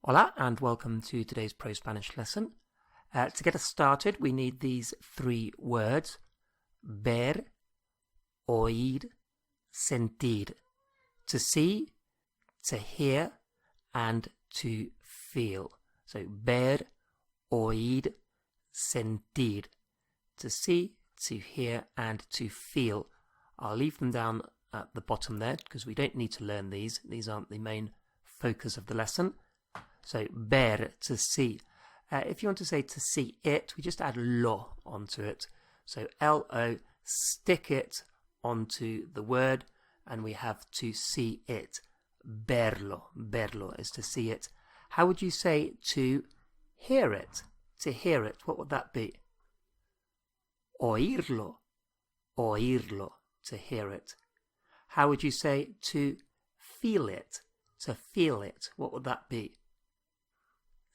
Hola and welcome to today's ProSpanish lesson. To get us started, we need these three words: ver, oír, sentir. To see, to hear, and to feel. So ver, oír, sentir. To see, to hear, and to feel. I'll leave them down at the bottom there because we don't need to learn these. These aren't the main focus of the lesson. So ver, to see. If you want to say to see it, we just add lo onto it. So lo, stick it onto the word, and we have to see it. Verlo, verlo is to see it. How would you say to hear it? To hear it, what would that be? Oírlo, oírlo, to hear it. How would you say to feel it? To feel it, what would that be?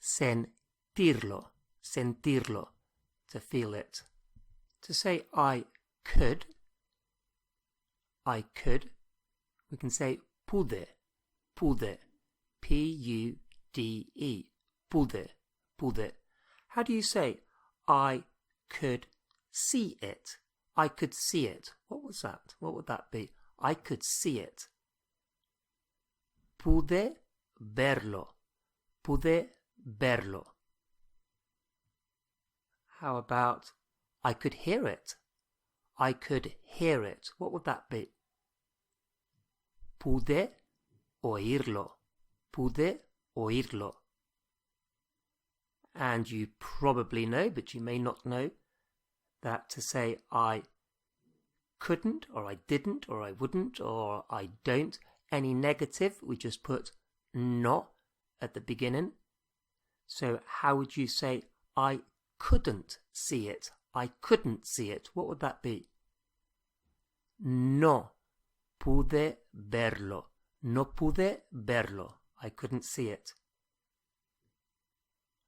Sentirlo, sentirlo, to feel it. To say I could, we can say PUDE, PUDE, P-U-D-E, PUDE, PUDE. How do you say I could see it? I could see it. What was that? What would that be? I could see it. Pude verlo, pude verlo. How about I could hear it? I could hear it. What would that be? Pude oírlo. Pude oírlo. And you probably know, but you may not know, that to say I couldn't, or I didn't, or I wouldn't, or I don't, any negative, we just put no at the beginning. So how would you say I couldn't see it? I couldn't see it. What would that be? No pude verlo. No pude verlo. I couldn't see it.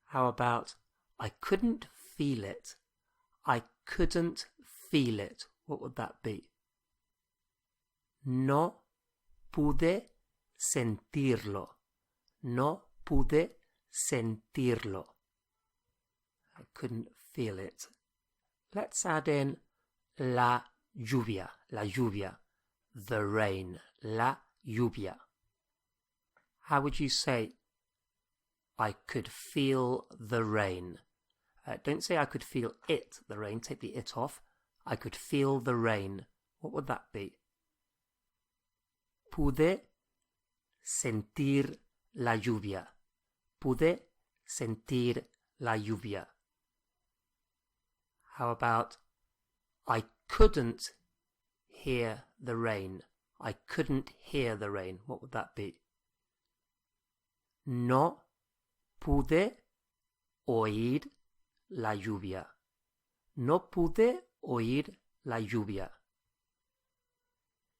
How about I couldn't feel it? I couldn't feel it. What would that be? No pude sentirlo. No pude sentirlo. I couldn't feel it. Let's add in la lluvia, the rain, la lluvia. How would you say I could feel the rain? Don't say I could feel it, the rain, take the it off. I could feel the rain. What would that be? Pude sentir la lluvia. Pude sentir la lluvia. How about I couldn't hear the rain? I couldn't hear the rain. What would that be? No pude oír la lluvia. No pude oír la lluvia.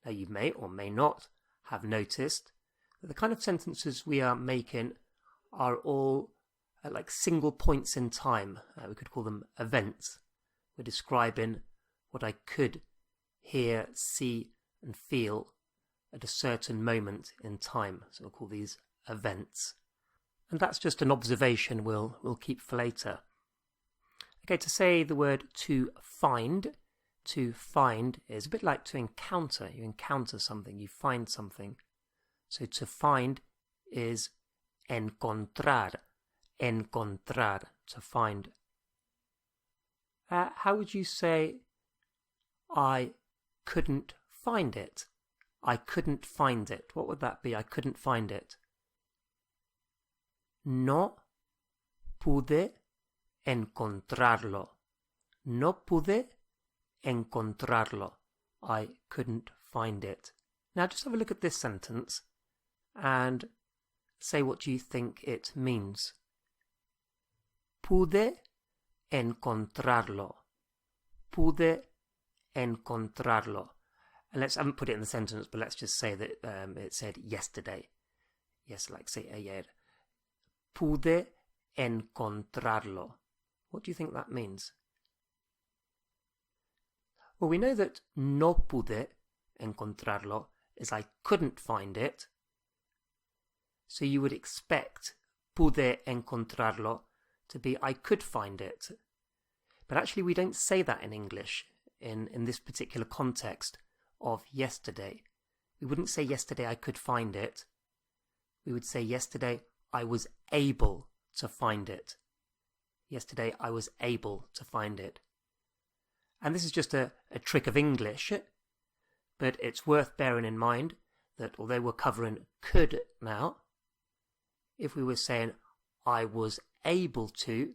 Now you may or may not have noticed that the kind of sentences we are making are all like single points in time. We could call them events. We're describing what I could hear, see, and feel at a certain moment in time. So we'll call these events. And that's just an observation we'll keep for later. Okay, to say the word to find is a bit like to encounter. You encounter something, you find something. So to find is encontrar, encontrar, to find. How would you say I couldn't find it? I couldn't find it. What would that be? I couldn't find it. No pude encontrarlo. No pude encontrarlo. I couldn't find it. Now just have a look at this sentence and say what you think it means. Pude encontrarlo. Pude encontrarlo. And I haven't put it in the sentence, but let's just say that it said yesterday. Yes, like say ayer. Pude encontrarlo. What do you think that means? Well, we know that no pude encontrarlo is I couldn't find it. So you would expect pude encontrarlo to be I could find it. But actually we don't say that in English in this particular context of yesterday. We wouldn't say yesterday I could find it. We would say yesterday I was able to find it. Yesterday I was able to find it. And this is just a trick of English, but it's worth bearing in mind that although we're covering could now, if we were saying I was able to,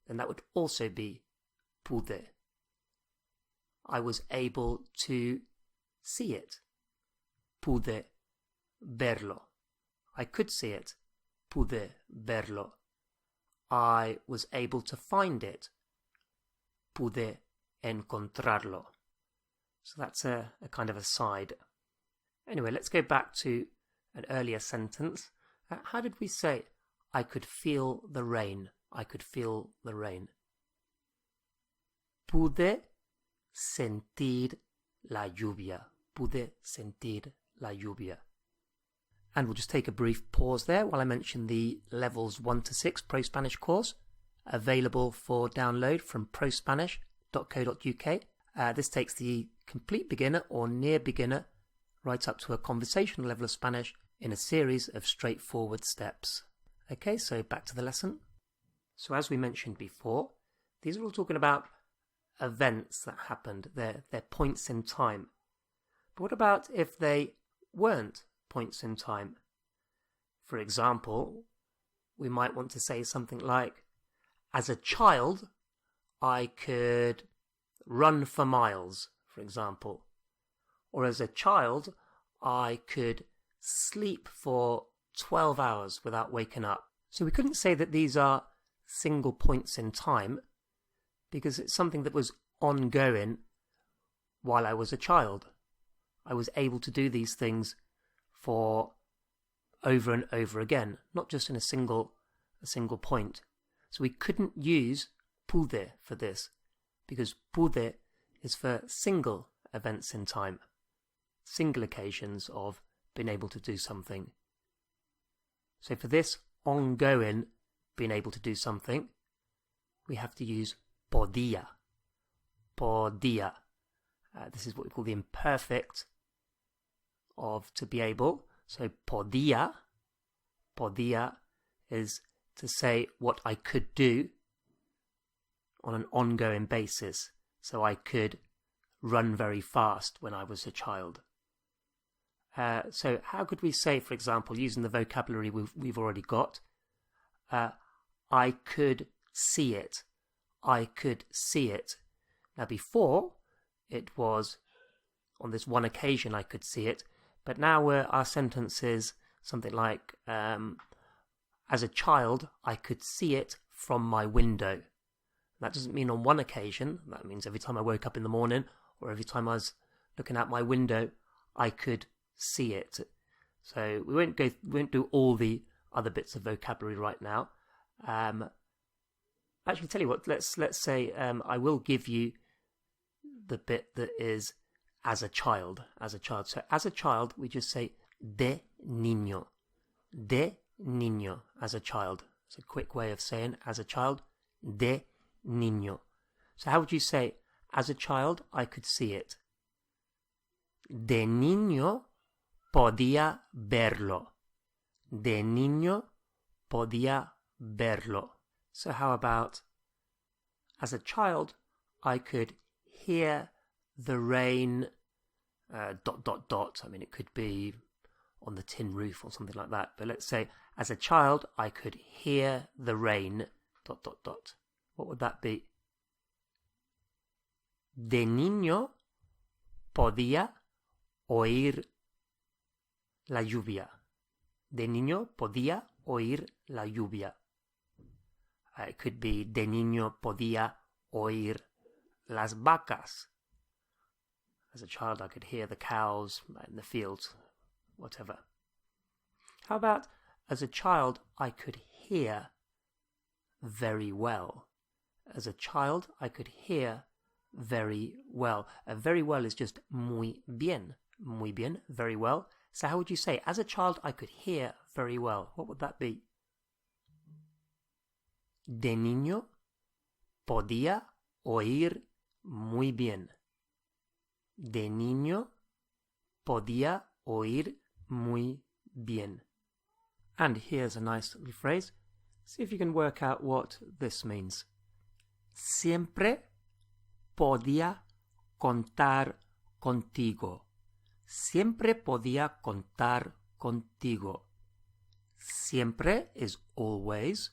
then that would also be pude. I was able to see it. Pude verlo. I could see it. Pude verlo. I was able to find it. Pude encontrarlo. So that's a kind of aside. Anyway, let's go back to an earlier sentence. How did we say I could feel the rain? I could feel the rain. Pude sentir la lluvia. Pude sentir la lluvia. And we'll just take a brief pause there while I mention the levels 1 to 6 ProSpanish course available for download from prospanish.co.uk. This takes the complete beginner or near beginner right up to a conversational level of Spanish in a series of straightforward steps. Okay, so back to the lesson. So as we mentioned before, these are all talking about events that happened. They're points in time. But what about if they weren't points in time? For example, we might want to say something like, as a child, I could run for miles, for example. Or as a child, I could sleep for 12 hours without waking up. So we couldn't say that these are single points in time because it's something that was ongoing while I was a child. I was able to do these things for over and over again, not just in a single point. So we couldn't use pude for this because pude is for single events in time, single occasions of being able to do something. So for this ongoing being able to do something, we have to use podía. Podía. This is what we call the imperfect of to be able. So podía is to say what I could do on an ongoing basis. So I could run very fast when I was a child. So how could we say, for example, using the vocabulary we've already got, I could see it. I could see it. Now before, it was on this one occasion I could see it, but now our sentence is something like, as a child, I could see it from my window. That doesn't mean on one occasion. That means every time I woke up in the morning or every time I was looking out my window, I could see it. So we won't do all the other bits of vocabulary right now. Actually, tell you what. Let's say I will give you the bit that is as a child. As a child. So as a child, we just say de niño. De niño. As a child. It's a quick way of saying as a child. De niño. So how would you say as a child I could see it? De niño podía verlo. De niño podía verlo. So how about as a child I could hear the rain ... I mean, it could be on the tin roof or something like that. But let's say as a child I could hear the rain ... What would that be? De niño podía oír la lluvia. De niño podía oír la lluvia. It could be de niño podía oír las vacas. As a child I could hear the cows in the fields, whatever. How about as a child I could hear very well? As a child I could hear very well. Very well is just muy bien. Muy bien, very well. So how would you say, as a child I could hear very well? What would that be? De niño podía oír muy bien. De niño podía oír muy bien. And here's a nice little phrase. See if you can work out what this means. Siempre podía contar contigo. Siempre podía contar contigo. Siempre is always.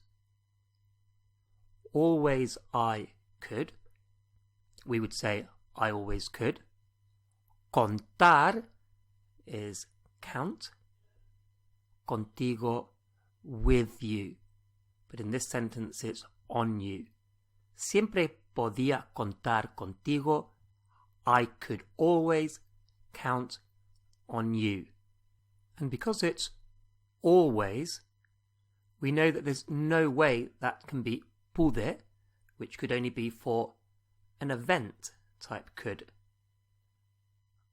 Always I could. We would say I always could. Contar is count. Contigo, with you. But in this sentence it's on you. Siempre podía contar contigo. I could always count on you. And because it's always, we know that there's no way that can be PUDE, which could only be for an event type could.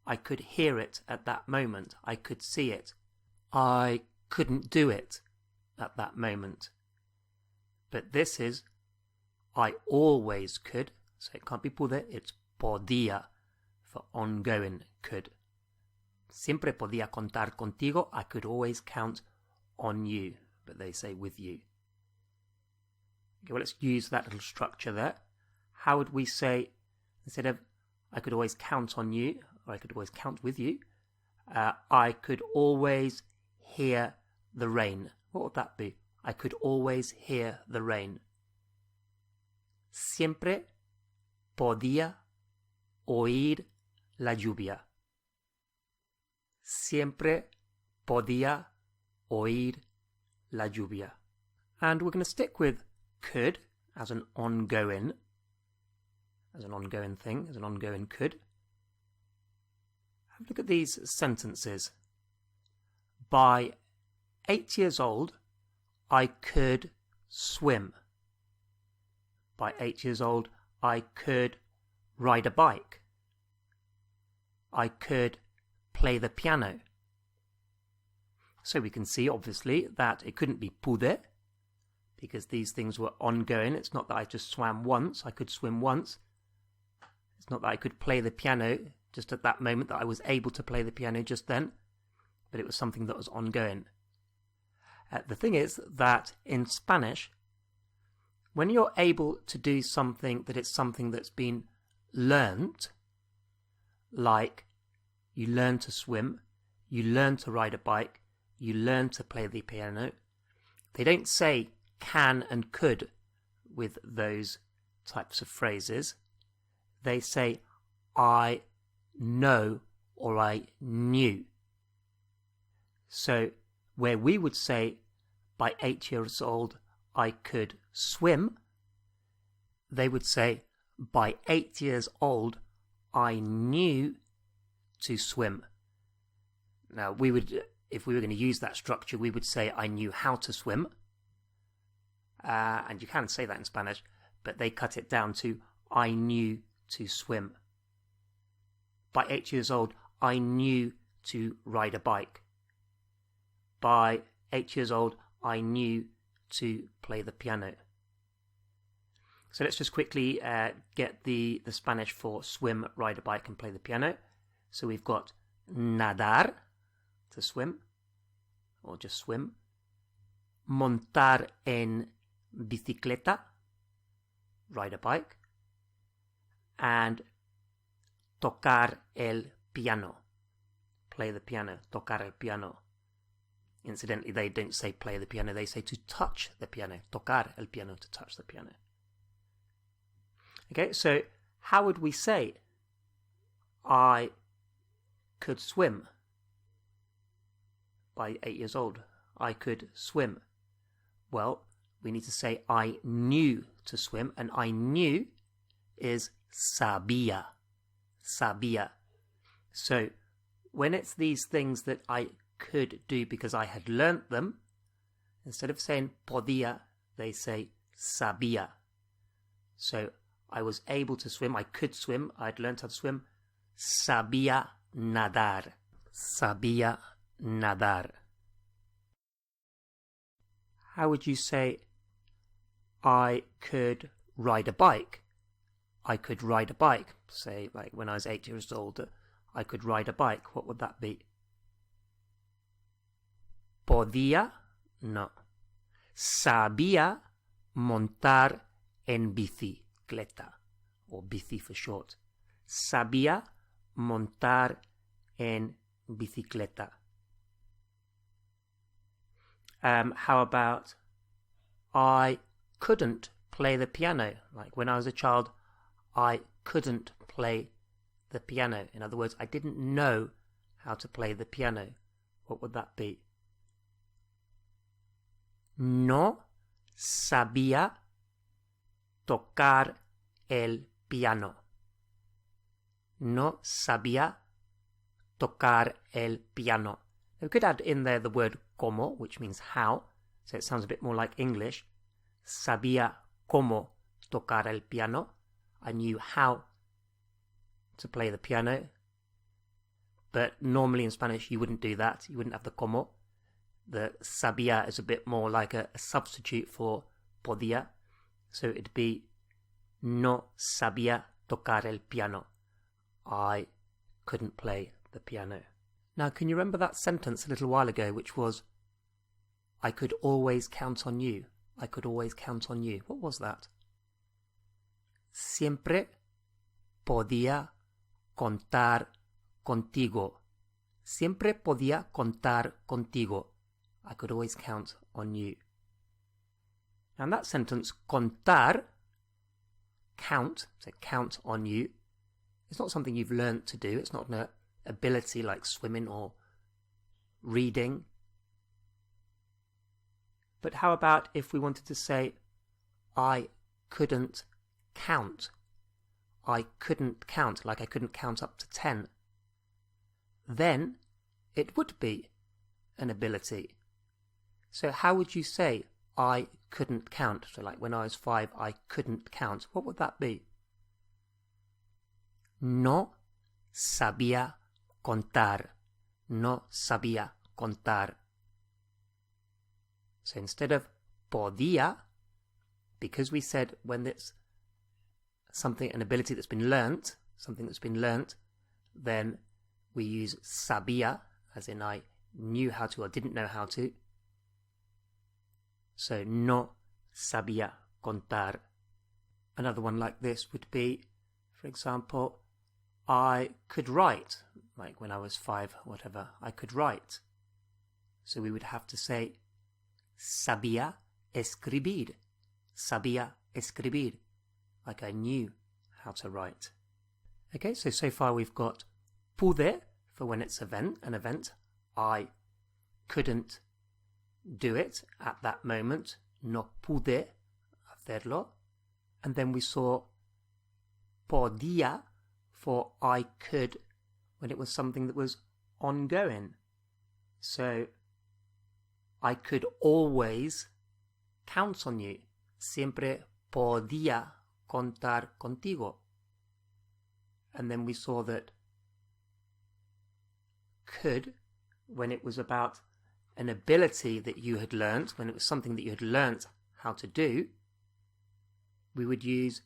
I could hear it at that moment. I could see it. I couldn't do it at that moment. But this is I always could, so it can't be PUDE, it's Podía for ongoing could. Siempre podía contar contigo. I could always count on you, but they say with you. Okay, well, let's use that little structure there. How would we say, instead of I could always count on you, or I could always count with you, I could always hear the rain. What would that be? I could always hear the rain. Siempre podía oír la lluvia. Siempre podía oír la lluvia. And we're going to stick with could as an ongoing thing, as an ongoing could. Have a look at these sentences. By 8 years old, I could swim. By 8 years old, I could ride a bike. I could play the piano. So we can see, obviously, that it couldn't be PUDE, because these things were ongoing. It's not that I just swam once, I could swim once. It's not that I could play the piano just at that moment, that I was able to play the piano just then, but it was something that was ongoing. The thing is that in Spanish, when you're able to do something that it's something that's been learnt, like you learn to swim, you learn to ride a bike, you learn to play the piano, they don't say can and could with those types of phrases. They say I know or I knew. So where we would say by 8 years old I could swim, they would say by 8 years old I knew to swim. Now we would, if we were going to use that structure, we would say I knew how to swim. And you can say that in Spanish, but they cut it down to I knew to swim. By 8 years old, I knew to ride a bike. By 8 years old, I knew to play the piano. So let's just quickly get the Spanish for swim, ride a bike, and play the piano. So we've got nadar, to swim, or just swim. Montar en bicicleta, ride a bike. And tocar el piano, play the piano, tocar el piano. Incidentally, they don't say play the piano, they say to touch the piano, tocar el piano, to touch the piano. Okay, so how would we say I could swim by 8 years old? I could swim. Well, we need to say I knew to swim, and I knew is sabía. Sabía. So when it's these things that I could do because I had learnt them, instead of saying podía, they say sabía. So I was able to swim, I could swim, I'd learnt how to swim. Sabía nadar. Sabía nadar. How would you say I could ride a bike. I could ride a bike. Say, like when I was 8 years old, I could ride a bike. What would that be? Podía, no. Sabía montar en bicicleta, or bici for short. Sabía montar en bicicleta. How about I couldn't play the piano? Like when I was a child, I couldn't play the piano. In other words, I didn't know how to play the piano. What would that be? No sabía tocar el piano. No sabía tocar el piano. We could add in there the word como, which means how, so it sounds a bit more like English. Sabía cómo tocar el piano. I knew how to play the piano. But normally in Spanish you wouldn't do that. You wouldn't have the como. The sabía is a bit more like a substitute for podía. So it'd be no sabía tocar el piano. I couldn't play the piano. Now, can you remember that sentence a little while ago, which was, I could always count on you. I could always count on you. What was that? Siempre podía contar contigo. Siempre podía contar contigo. I could always count on you. And that sentence, contar, count, so count on you, it's not something you've learnt to do. It's not an ability like swimming or reading. But how about if we wanted to say, I couldn't count. I couldn't count, like I couldn't count up to 10. Then it would be an ability. So how would you say, I couldn't count? So like when I was 5, I couldn't count. What would that be? No sabía contar. No sabía contar. So instead of podía, because we said when it's something, an ability that's been learnt, then we use sabía, as in I knew how to or didn't know how to. So no sabía contar. Another one like this would be, for example, I could write, like when I was 5, whatever, I could write. So we would have to say, sabía escribir. Sabía escribir. Like I knew how to write. Okay, so far we've got PUDE for when it's an event. I couldn't do it at that moment. No pude hacerlo. And then we saw Podía for I could when it was something that was ongoing. So I could always count on you. Siempre podía contar contigo. And then we saw that could, when it was about an ability that you had learnt, when it was something that you had learnt how to do, we would use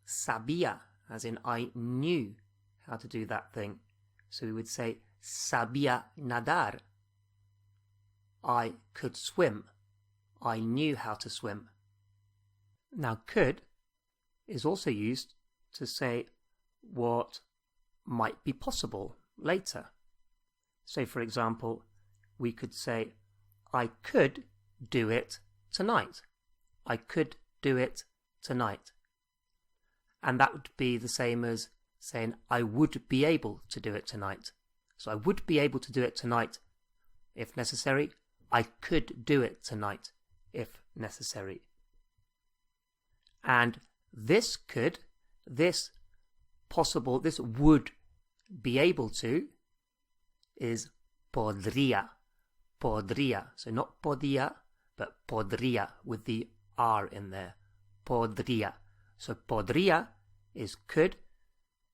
sabía, as in I knew how to do that thing. So we would say sabía nadar. I could swim. I knew how to swim. Now could is also used to say what might be possible later. So for example, we could say, I could do it tonight. I could do it tonight. And that would be the same as saying, I would be able to do it tonight. So I would be able to do it tonight if necessary. I could do it tonight if necessary. And this could, this possible, this would be able to is podría. Podría. So not podía, but podría with the R in there. Podría. So podría is could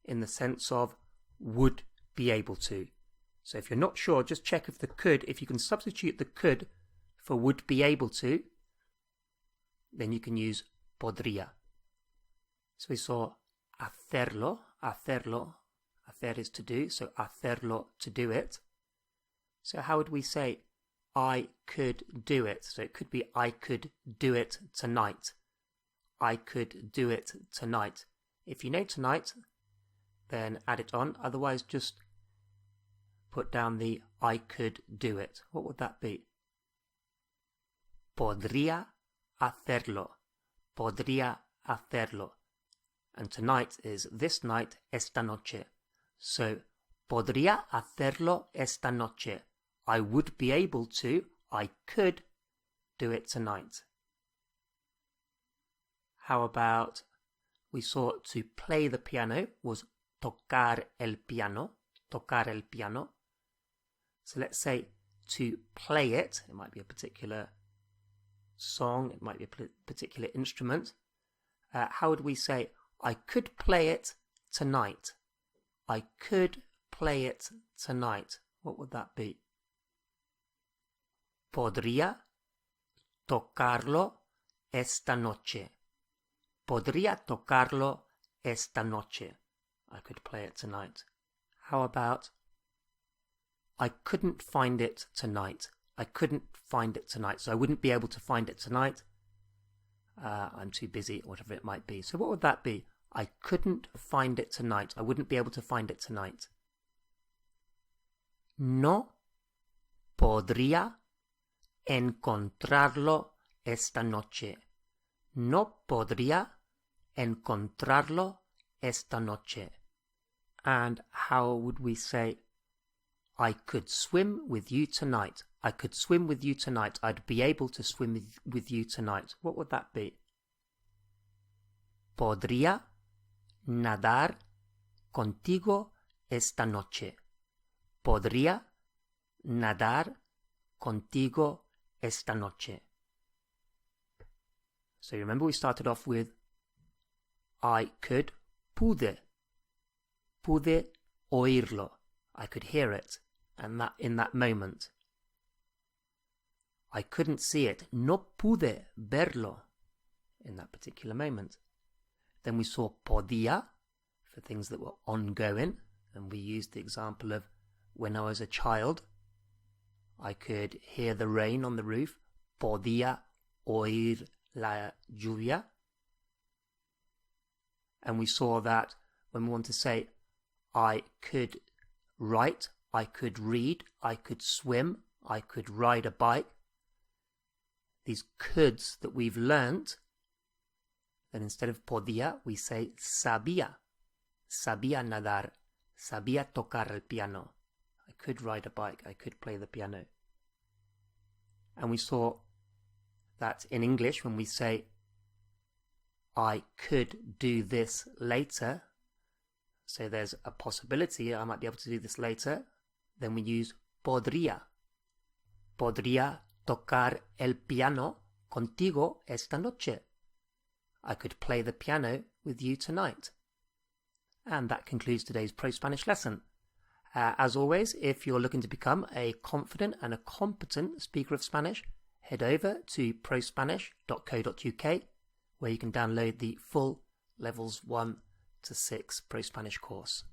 in the sense of would be able to. So if you're not sure, just check if the could, if you can substitute the could for would be able to, then you can use podría. So we saw hacerlo, hacerlo. Hacer is to do, so hacerlo, to do it. So how would we say I could do it? So it could be I could do it tonight. I could do it tonight. If you know tonight, then add it on. Otherwise, just put down the I could do it. What would that be? Podría hacerlo. Podría hacerlo. And tonight is this night, esta noche. So, podría hacerlo esta noche. I would be able to, I could do it tonight. How about, we saw to play the piano was tocar el piano. Tocar el piano. So let's say to play it, it might be a particular song, it might be a particular instrument. How would we say, I could play it tonight? I could play it tonight. What would that be? Podría tocarlo esta noche. Podría tocarlo esta noche. I could play it tonight. How about I couldn't find it tonight. I couldn't find it tonight. So I wouldn't be able to find it tonight. I'm too busy, whatever it might be. So what would that be? I couldn't find it tonight. I wouldn't be able to find it tonight. No podría encontrarlo esta noche. No podría encontrarlo esta noche. And how would we say, I could swim with you tonight. I could swim with you tonight. I'd be able to swim with you tonight. What would that be? Podría nadar contigo esta noche. Podría nadar contigo esta noche. So remember we started off with I could, PUDE. Pude oírlo. I could hear it, and that in that moment. I couldn't see it. No pude verlo in that particular moment. Then we saw podía for things that were ongoing, and we used the example of when I was a child. I could hear the rain on the roof. Podía oír la lluvia. And we saw that when we want to say I could write, I could read, I could swim, I could ride a bike. These coulds that we've learnt, then instead of podía, we say sabía. Sabía nadar, sabía tocar el piano. I could ride a bike, I could play the piano. And we saw that in English, when we say I could do this later, so there's a possibility I might be able to do this later, then we use podría. Podría tocar el piano contigo esta noche. I could play the piano with you tonight. And that concludes today's ProSpanish lesson. As always, if you're looking to become a confident and a competent speaker of Spanish, head over to prospanish.co.uk, where you can download the full Levels 1 to 6 ProSpanish course.